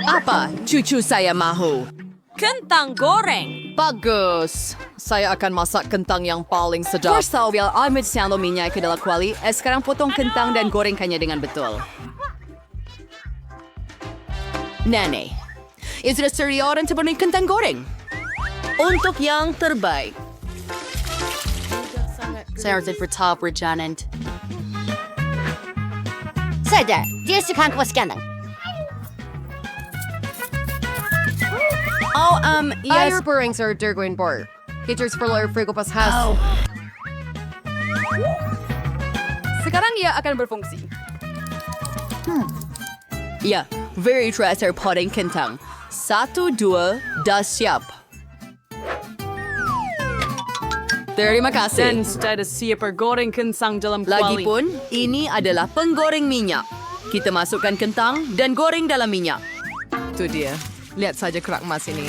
Apa cucu saya mahu? Kentang goreng. Bagus. Saya akan masak kentang yang paling sedap. First of all, ambil salo minyak ke dalam kuali. Sekarang potong kentang dan gorengkannya dengan betul. Nenek, sudah sedia orang seperti kentang goreng? Untuk yang terbaik. Saya harus bertahap berjalan. Saja, dia suka kuas kandang. Oh, yes. Air burings are Durgwin Bar. Hitchers for lawyer Frigo Pas has. Sekarang ia akan berfungsi. Ya, very treasure potting kentang. 1, 2, dah siap. Terima kasih. Dan sudah siap bergoreng kentang dalam kuali. Lagipun, ini adalah penggoreng minyak. Kita masukkan kentang dan goreng dalam minyak. Itu dia. Lihat saja kerak emas ini.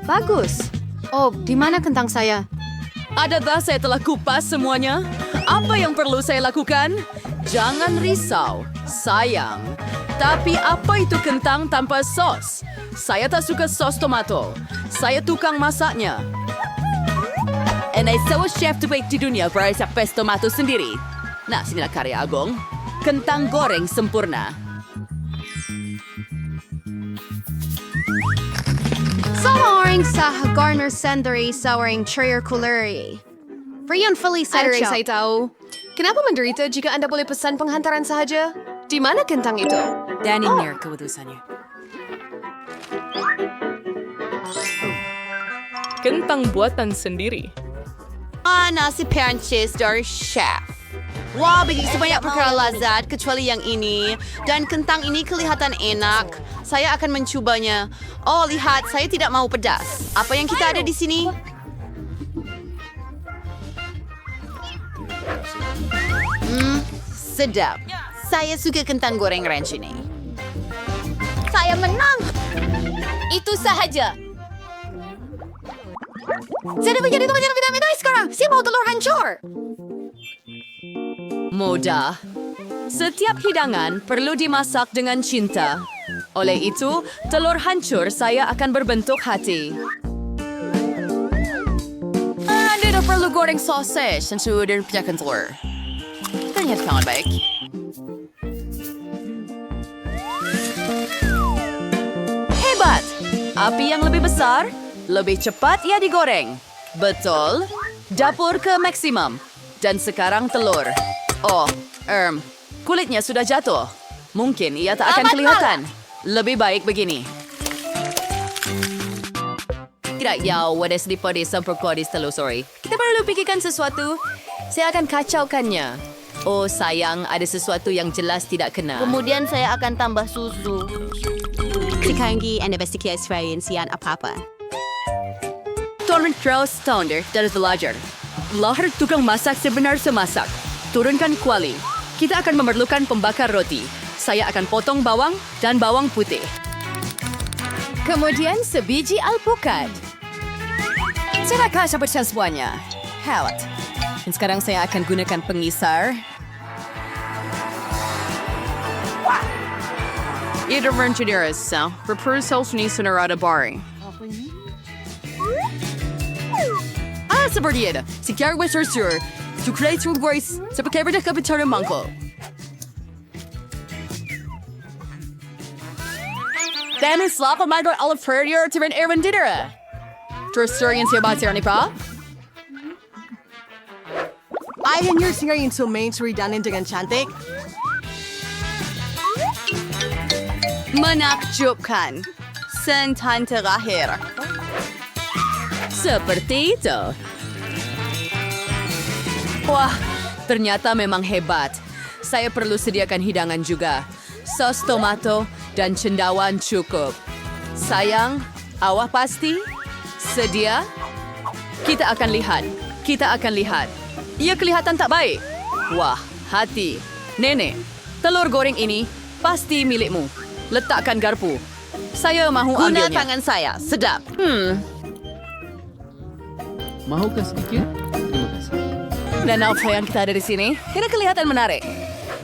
Bagus. Oh, di mana kentang saya? Adakah saya telah kupas semuanya? Apa yang perlu saya lakukan? Jangan risau, sayang. Tapi apa itu kentang tanpa sos? Saya tak suka sos tomato. Saya tukang masaknya. And I saw a chef terbaik di dunia berasak pes tomato sendiri. Nah, sinilah karya Agong. Kentang goreng sempurna. Sawing sa Garner Sendary Sawing Trier Kuluri. Frion Feliz Aray, saya tahu. Kenapa menderita jika Anda boleh pesan penghantaran sahaja? Di mana kentang itu? Danny Mir keputusannya. Kentang buatan sendiri. Nasi Perancis dari chef. Wah, begitu banyak perkara lazat kecuali yang ini. Dan kentang ini kelihatan enak. Saya akan mencobanya. Oh, lihat, saya tidak mau pedas. Apa yang kita ada di sini? Sedap. Saya suka kentang goreng ranch ini. Saya menang. Itu sahaja. Saya menjadi teman yang vitamin A sekarang. Saya mau telur hancur. Mudah. Setiap hidangan perlu dimasak dengan cinta. Oleh itu, telur hancur saya akan berbentuk hati. Anda tidak perlu goreng sausage dan sudah pecahkan telur. Ternyata sangat baik. Hebat! Api yang lebih besar, lebih cepat ia digoreng. Betul. Dapur ke maksimum. Dan sekarang telur. Oh, kulitnya sudah jatuh. Mungkin ia tak akan kelihatan. Lebih baik begini. Tidak ya, wadah daripada semperkodis telusuri. Kita perlu pikirkan sesuatu. Saya akan kacaukannya. Oh sayang, ada sesuatu yang jelas tidak kena. Kemudian saya akan tambah susu. Sekarang investigasi variansian apa-apa. Torrent Strauss Standard dan belajar. Lahir tukang masak sebenar semasak. Turunkan kuali. Kita akan memerlukan pembakar roti. Saya akan potong bawang dan bawang putih. Kemudian sebiji alpukat. Saya rasa seperti semuanya. Hebat. Dan sekarang saya akan gunakan pengisar. Ida Rancherias, Repurs ni Sonarada Bari. Seperti itu. Sekarang Westersur. To create your voice sa pagkaibig na kapitan ng mangko. Dennis Lapa Madro Alfredo to an Aaron Didera. Trustorian siya ba siya ni Pa? Ayan yung singer yung sumain sa ridanin dengan cantik. Manakjupkan. Sentan terakhir. Seperti itu. Wah, ternyata memang hebat. Saya perlu sediakan hidangan juga. Sos tomato dan cendawan cukup. Sayang, awak pasti? Sedia? Kita akan lihat. Kita akan lihat. Ia kelihatan tak baik. Wah, hati. Nenek, telur goreng ini pasti milikmu. Letakkan garpu. Saya mahu ambilnya. Guna tangan saya. Sedap. Mahukah sedikit? Terima kasih. Dan apa yang kita ada di sini? Tidak kelihatan menarik.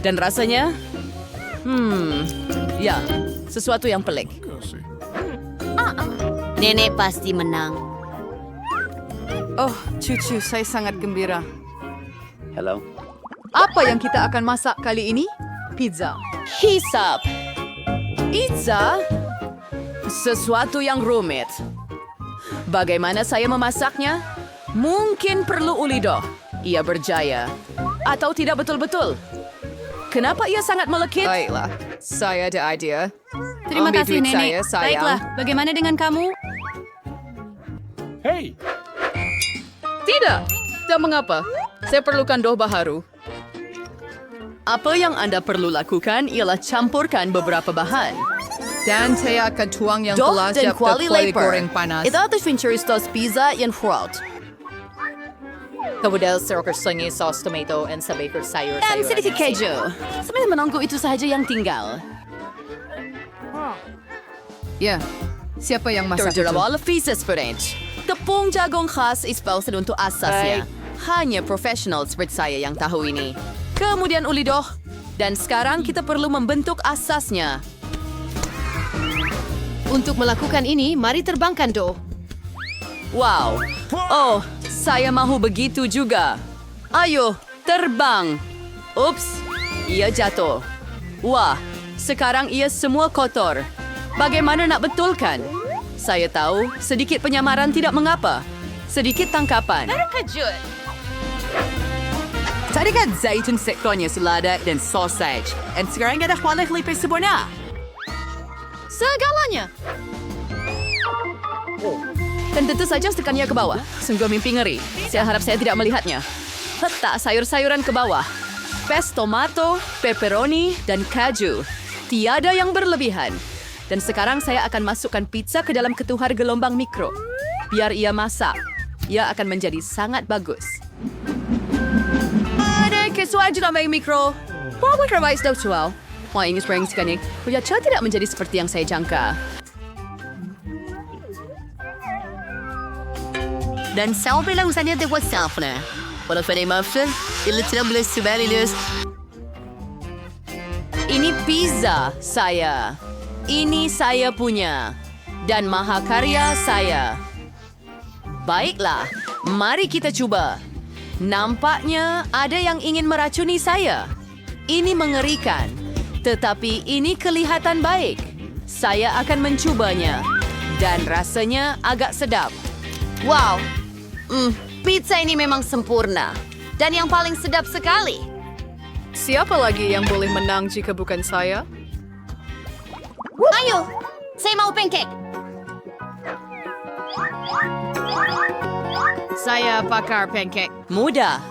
Dan rasanya? Ya, sesuatu yang pelik. Nenek pasti menang. Oh, cucu, saya sangat gembira. Hello? Apa yang kita akan masak kali ini? Pizza. Hisap. Pizza? Sesuatu yang rumit. Bagaimana saya memasaknya? Mungkin perlu ulido. Ia berjaya. Atau tidak betul-betul. Kenapa ia sangat melekit? Baiklah, saya ada idea. Terima Ambil kasih, duit Nenek. saya, sayang. Baiklah, bagaimana dengan kamu? Tidak. Tak mengapa. Saya perlukan doh baharu. Apa yang Anda perlu lakukan ialah campurkan beberapa bahan. Dan saya akan tuang yang Doh telah dan siap kuali kuali leper. goreng panas. Ito atas Fincher's Toast Pizza yang frot. Kemudian sirker sunyi sauce tomato and sa baker sayur Dan sedikit keju. Sebenarnya menunggu itu sahaja yang tinggal. Ya, siapa yang masak itu? Terjebak pieces French. Tepung jagung khas ispausan untuk asasnya. Hanya profesional seperti saya yang tahu ini. Kemudian ulidoh. Dan sekarang kita perlu membentuk asasnya. Untuk melakukan ini, mari terbangkan doh. Wow. Oh, saya mahu begitu juga. Ayo, terbang. Ups, ia jatuh. Wah, sekarang ia semua kotor. Bagaimana nak betulkan? Saya tahu, sedikit penyamaran tidak mengapa. Sedikit tangkapan. Tadi kan zaitun sekonnya selada dan sausage. Dan sekarang ada kuali lipis sempurna. Segalanya. Dan tentu saja tekannya ke bawah. Sungguh mimpi ngeri. Saya harap saya tidak melihatnya. Letak sayur-sayuran ke bawah. Pes tomato, pepperoni, dan kaju. Tiada yang berlebihan. Dan sekarang saya akan masukkan pizza ke dalam ketuhar gelombang mikro. Biar ia masak. Ia akan menjadi sangat bagus. Ada kesuai dalam mikro. Bawa kerabais daw sual. Wah, ini spring sekali. Kuyaca tidak menjadi seperti yang saya jangka. Dan saya bilang saja dia buat self na. Walau pada muffin, dia tidak boleh sebalik. Ini pizza saya. Ini saya punya. Dan mahakarya saya. Baiklah, mari kita coba. Nampaknya ada yang ingin meracuni saya. Ini mengerikan. Tetapi ini kelihatan baik. Saya akan mencobanya. Dan rasanya agak sedap. Wow, pizza ini memang sempurna. Dan yang paling sedap sekali. Siapa lagi yang boleh menang jika bukan saya? Ayo, saya mau pancake. Saya pakar pancake. Mudah.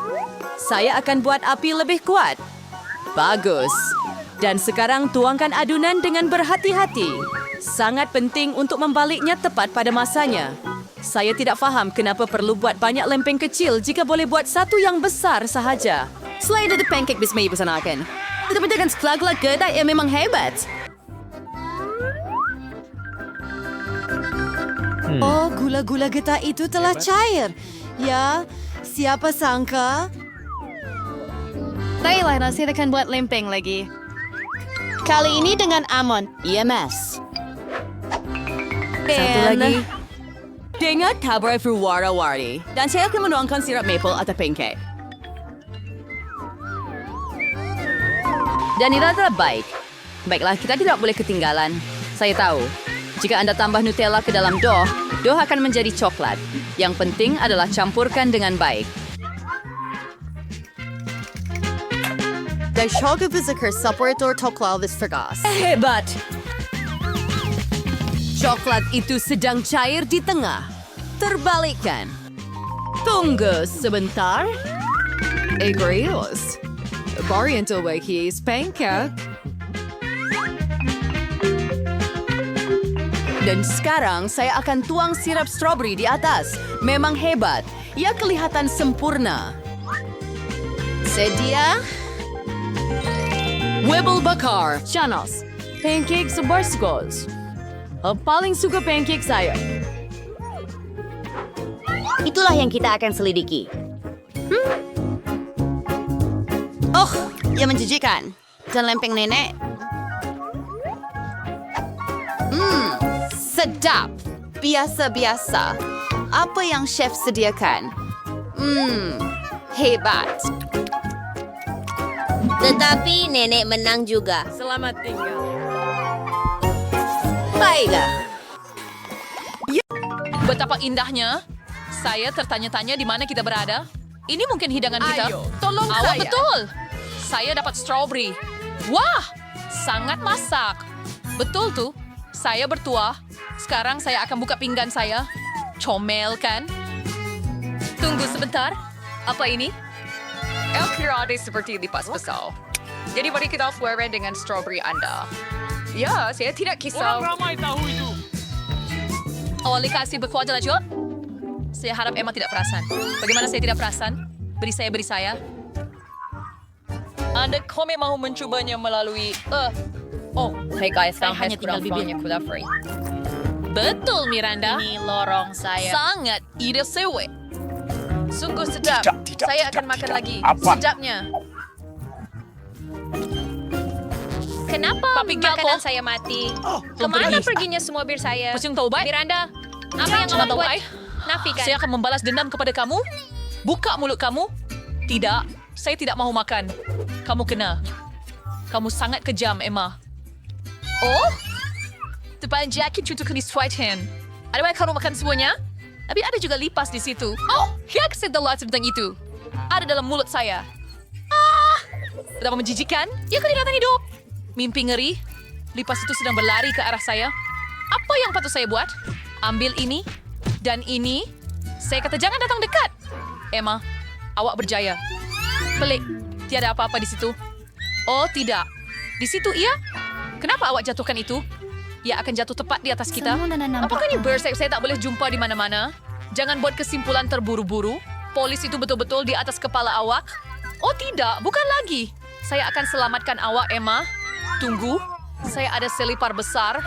Saya akan buat api lebih kuat. Bagus. Dan sekarang tuangkan adunan dengan berhati-hati. Sangat penting untuk membaliknya tepat pada masanya. Saya tidak faham kenapa perlu buat banyak lempeng kecil jika boleh buat satu yang besar sahaja. Selain itu pancake bisa pesan-pesan. Tetapi dengan segelas kedai yang memang hebat. Oh, gula-gula getah itu telah cair. Ya, siapa sangka? Baiklah, saya akan buat lempeng lagi. Kali ini dengan almond. EMS. Satu lagi. Dengan kabar berwarna-warni. Dan saya akan menuangkan sirap maple atau pancake. Dan itu adalah baik. Baiklah, kita tidak boleh ketinggalan. Saya tahu. Jika Anda tambah Nutella ke dalam dough, dough akan menjadi coklat. Yang penting adalah campurkan dengan baik. Dan siya gabizakar separator toklal vispergas. Hebat! Coklat itu sedang cair di tengah. Terbalikkan. Tunggu sebentar. Agrios. Varianto wakis pancake. Dan sekarang saya akan tuang sirap strawberry di atas. Memang hebat. Ia kelihatan sempurna. Sedia. Webel bakar. Chanos. Pancake sa Barscos. Ang paling suka pancake saya. Itulah yang kita akan selidiki. Oh, ia menjijikan. dan lempeng nenek. Sedap. Biasa-biasa. Apa yang chef sediakan? Hebat. Tetapi nenek menang juga. Selamat tinggal. Baiklah. Betapa indahnya. Saya tertanya-tanya di mana kita berada. Ini mungkin hidangan kita. Ayo, tolong Awak saya. betul. Saya dapat strawberry. Wah, sangat masak. Betul tuh. Saya bertuah. Sekarang saya akan buka pinggan saya. Comel kan? Tunggu sebentar. Apa ini? El Kirade seperti lipas pisau. Jadi mari kita flare dengan strawberry Anda. Ya, saya tidak kisah. Awali kasih berkuasa Jok. Saya harap Emma tidak perasan. Bagaimana saya tidak perasan? Beri saya. Anda kau memang mencubanya melalui... Hey guys, Saya hanya tinggal bibir. kuda free. Betul, Miranda. Ini lorong saya. Sangat ide sewe. Sungguh sedap. Saya akan makan lagi. Sedapnya. Kenapa Papi Galko? makanan saya mati? belum Kemana pergi. perginya semua bir saya? Pusing tahu baik. Miranda, apa yang Cuma awak tahu buat? baik. Nafikan. Saya akan membalas dendam kepada kamu. Buka mulut kamu. Tidak, saya tidak mau makan. Kamu kena. Kamu sangat kejam, Emma. Oh? Tepan jaket untuk di sweat hand. Ada banyak kamu makan semuanya? Tapi ada juga lipas di situ. Oh, yak setelah tentang itu. Ada dalam mulut saya. Betapa menjijikan. Ya kelihatan hidup. Mimpi ngeri. Lipas itu sedang berlari ke arah saya. Apa yang patut saya buat? Ambil ini dan ini. Saya kata jangan datang dekat. Emma, awak berjaya. Pelik. Tiada apa-apa di situ. Oh, tidak. Di situ iya? Kenapa awak jatuhkan itu? Ia akan jatuh tepat di atas kita. Apakah ini bersek saya tak boleh jumpa di mana-mana? Jangan buat kesimpulan terburu-buru. Polis itu betul-betul di atas kepala awak. Oh tidak, bukan lagi. Saya akan selamatkan awak, Emma. Tunggu, saya ada selipar besar.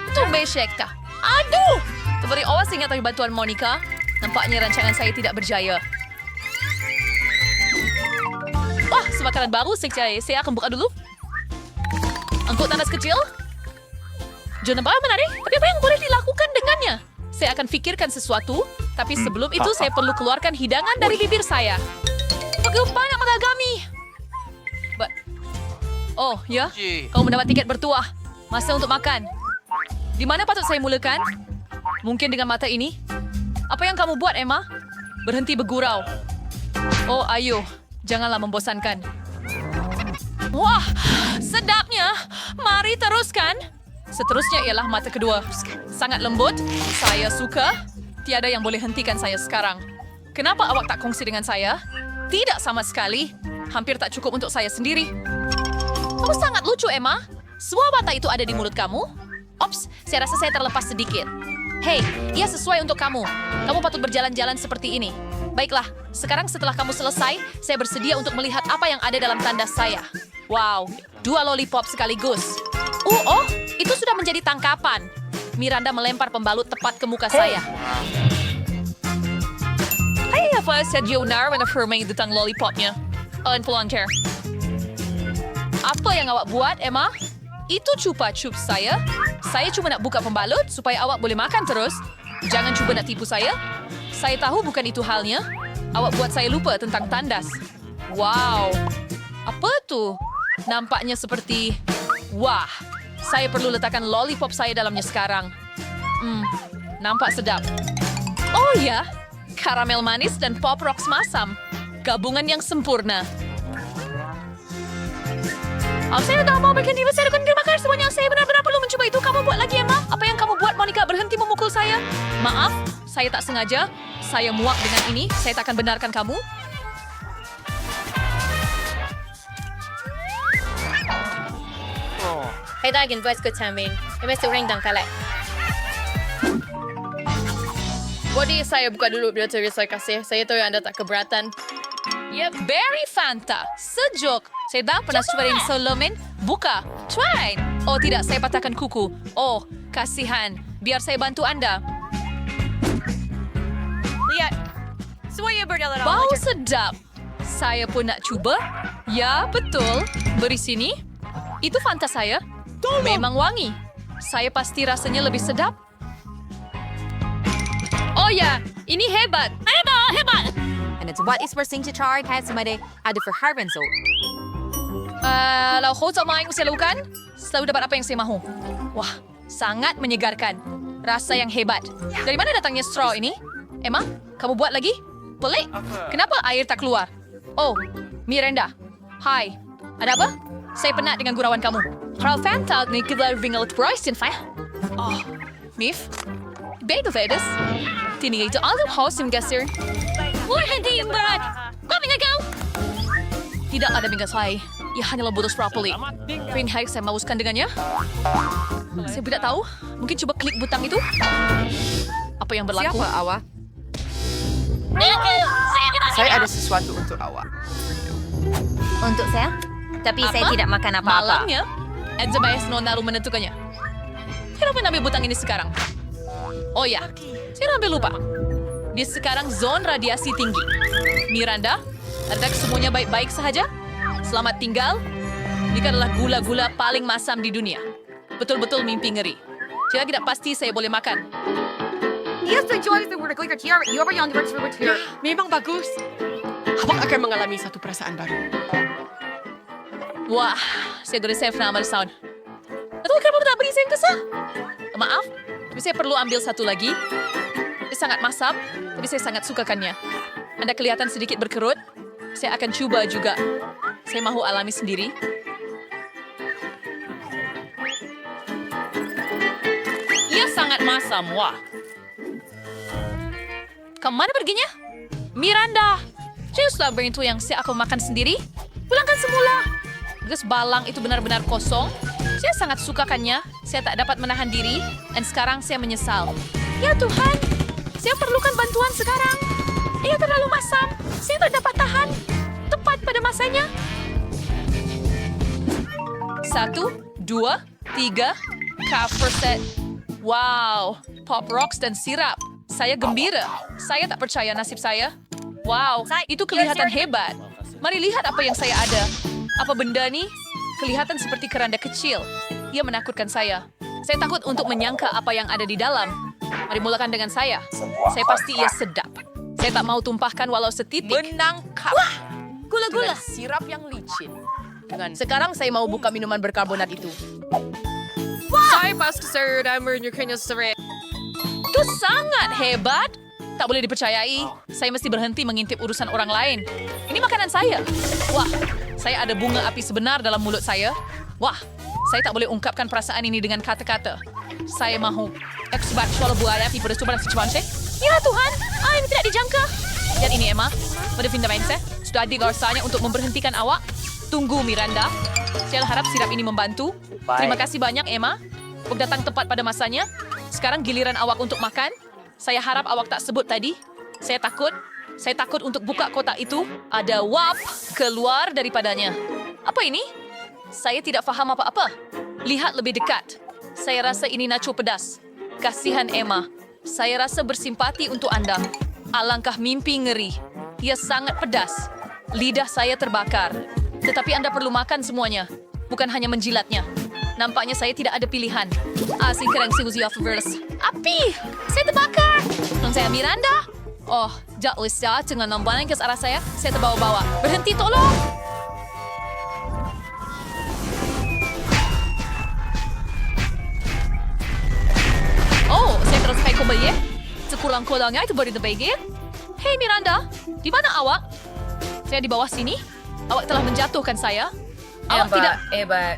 Itu besek kah? Aduh! Terberi awas ingat dari bantuan Monica. Nampaknya rancangan saya tidak berjaya. Wah, makanan baru. Saya akan buka dulu. Angkut nanas kecil. Jangan menarik, tapi apa yang boleh dilakukan dengannya? Saya akan pikirkan sesuatu, tapi sebelum itu saya perlu keluarkan hidangan dari bibir saya. Bagaimana menggagami? Oh, ya? Kau mendapat tiket bertuah. Masa untuk makan. Di mana patut saya mulakan? Mungkin dengan mata ini? Apa yang kamu buat, Emma? Berhenti bergurau. Oh, ayo. Janganlah membosankan. Wah, sedapnya. Mari teruskan. Seterusnya ialah mata kedua. Sangat lembut. Saya suka. Tiada yang boleh hentikan saya sekarang. Kenapa awak tak kongsi dengan saya? Tidak sama sekali. Hampir tak cukup untuk saya sendiri. Kamu sangat lucu, Emma. Semua mata itu ada di mulut kamu. Ops, saya rasa saya terlepas sedikit. Hei, ia sesuai untuk kamu. Kamu patut berjalan-jalan seperti ini. Baiklah, sekarang setelah kamu selesai, saya bersedia untuk melihat apa yang ada dalam tandas saya. Wow, 2 lollipop sekaligus. Oh, itu sudah menjadi tangkapan. Miranda melempar pembalut tepat ke muka saya. Hai, apa Sergio Nar menafirmai tentang lollipopnya? Involunteer. Apa yang awak buat, Emma? Itu cupa cup saya. Saya cuma nak buka pembalut supaya awak boleh makan terus. Jangan cuba nak tipu saya. Saya tahu bukan itu halnya. Awak buat saya lupa tentang tandas. Wow. Apa tu? Nampaknya seperti... Wah. Saya perlu letakkan lollipop saya dalamnya sekarang. Nampak sedap. Oh ya. Karamel manis dan pop rocks masam. Gabungan yang sempurna. Saya tak mau bikin diva. Saya akan terima kasih semuanya. Saya benar-benar perlu mencoba itu. Kamu buat lagi, Emma? Apa yang kamu buat, Monica? Berhenti memukul saya. Maaf, saya tak sengaja. Saya muak dengan ini. Saya tak akan benarkan kamu. Hãy ta gìn voice của cha mình. Em sẽ ring đằng cả lại. Body saya buka dulu biar saya kasih. Saya tahu anda tak keberatan. Yep, berry Fanta. Sejuk. Saya dah pernah cobain Solomon. Buka. Try. Oh tidak, saya patahkan kuku. Oh, kasihan. Biar saya bantu anda. Lihat. Semuanya berjalan Bau sedap. Saya pun nak cuba. Ya, betul. Beri sini. Itu Fanta saya. Memang wangi. Saya pasti rasanya lebih sedap. Oh ya, ini hebat. Hebat. And it's what is for sing to char kaya sumade ada for harban so. Kalau kau tak main saya lakukan, selalu dapat apa yang saya mahu. Wah, sangat menyegarkan. Rasa yang hebat. Dari mana datangnya straw ini? Emma, kamu buat lagi? Pelik. Kenapa air tak keluar? Oh, Miranda. Hai. Ada apa? Saya penat dengan gurauan kamu. Frau Fanta, ni kita ringel Bryson, Fah. Oh, Mif. Betul, Fedes. Tini itu alam host yang gasir. Wah, hindi yung berat. Kaming agaw. Tidak ada minggas saya. Ia hanyalah bodoh properly. Pain hari saya mauskan dengannya. Saya tidak tahu. Mungkin coba klik butang itu. Apa yang berlaku? Siapa awak? Saya ada sesuatu untuk awak. Untuk saya? Tapi saya tidak makan apa-apa. Malangnya, Edzabayas Nonaru menentukannya. Kenapa ambil butang ini sekarang? Oh ya, saya hampir lupa. Dia sekarang zon radiasi tinggi. Miranda, adakah semuanya baik-baik saja? Selamat tinggal. Ini adalah gula-gula paling masam di dunia. Betul-betul mimpi ngeri. Saya tidak pasti saya boleh makan. Memang bagus. Awak akan mengalami satu perasaan baru. Wah, saya boleh save nama sound. Atau kenapa tak beri saya yang kesal? Maaf, tapi saya perlu ambil satu lagi. Dia sangat masam, tapi saya sangat sukakannya. Anda kelihatan sedikit berkerut. Saya akan coba juga. Saya mahu alami sendiri. Ia sangat masam, wah. Kemana perginya? Miranda, saya sudah berintu yang saya akan makan sendiri. Pulangkan semula. Gus balang itu benar-benar kosong. Saya sangat sukakannya. Saya tak dapat menahan diri. Dan sekarang saya menyesal. Ya Tuhan, saya perlukan bantuan sekarang. Ia terlalu masam. Saya tak dapat tahan. Tepat pada masanya. 1, 2, 3, cover set. Wow, pop rocks dan sirap. Saya gembira. Saya tak percaya nasib saya. Wow, itu kelihatan hebat. Mari lihat apa yang saya ada. Apa benda ni? Kelihatan seperti keranda kecil. Ia menakutkan saya. Saya takut untuk menyangka apa yang ada di dalam. Mari mulakan dengan saya. Saya pasti ia sedap. Saya tak mau tumpahkan walau setitik. Menangkap. Gula-gula. Sirap yang licin. Sekarang saya mau buka minuman berkarbonat itu. Saya pasti saya udah menyukainya sering. Itu sangat hebat. Tak boleh dipercayai. Saya mesti berhenti mengintip urusan orang lain. Ini makanan saya. Wah, saya ada bunga api sebenar dalam mulut saya. Wah, saya tak boleh ungkapkan perasaan ini dengan kata-kata. Saya mahu. Ekspaksual buaya pada coba secuanse. Ya Tuhan, ini tidak dijangka. Dan ini Emma, pada Vindamense, sudah ada rasanya untuk memberhentikan awak. Tunggu Miranda. Saya harap sirap ini membantu. Terima kasih banyak Emma. Awak datang tepat pada masanya. Sekarang giliran awak untuk makan. Saya harap awak tak sebut tadi. Saya takut untuk buka kotak itu. Ada wap keluar daripadanya. Apa ini? Saya tidak faham apa-apa. Lihat lebih dekat. Saya rasa ini nacho pedas. Kasihan Emma. Saya rasa bersimpati untuk Anda. Alangkah mimpi ngeri. Ia sangat pedas. Lidah saya terbakar. Tetapi Anda perlu makan semuanya. Bukan hanya menjilatnya. Nampaknya saya tidak ada pilihan. Asing kerang siguzi of verse. Api! Saya terbakar! Non saya Miranda? Oh, jauh ya dengan nambahan ke arah saya terbawa-bawa. Berhenti, tolong! Oh, saya terus kayak kembali. Sekurang-kurangnya itu baru terbaik. Hei Miranda, di mana awak? Saya di bawah sini. Awak telah menjatuhkan saya. Awak tidak... Hebat.